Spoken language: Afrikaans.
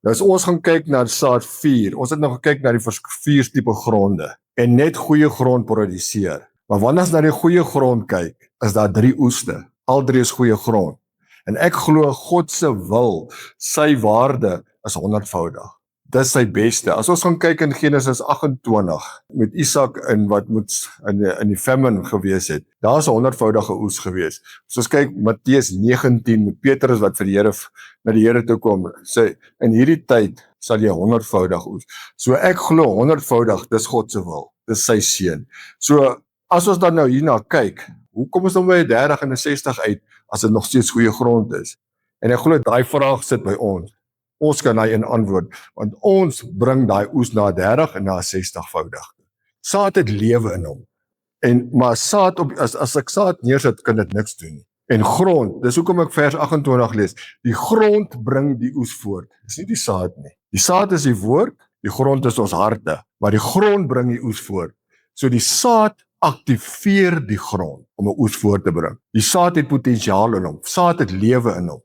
Nou as ons gaan kyk na saad 4, ons het nou gekyk na die 4 tipe gronde en net goeie grond produseer. Maar wanneer ons na die goeie grond kyk, is daar 3 oeste. Al 3 is goeie grond. En ek glo God se wil, sy waarde is 100voudig. Dis sy beste. As ons gaan kyk in Genesis 28 met Isak en wat moet in die famine gewees het, daar is 'n 100voudige oes gewees. As ons kyk Matteus 19 met Petrus wat vir die Here na die Here toe kom, sê in hierdie tyd sal jy 100voudig oes. So ek glo 100voudig, dis God se wil. Dis sy seën. So as ons dan nou hierna kyk, hoe kom ons dan by 'n 30 en 'n 60 uit as dit nog steeds goeie grond is? En ek glo daai vraag sit by ons. Ons kan daai in antwoord, want ons bring daai oes na 30 en na 60voudig. Saad het lewe in hom. Maar saad as ek saad neersit, kan dit niks doen nie. En grond, dis hoekom ek vers 28 lees. Die grond bring die oes voort. Dis nie die saad nie. Die saad is die woord, die grond is ons harte, maar die grond bring die oes voort. So die saad aktiveer die grond om 'n oes voort te bring. Die saad het potensiaal in hom. Saad het lewe in hom.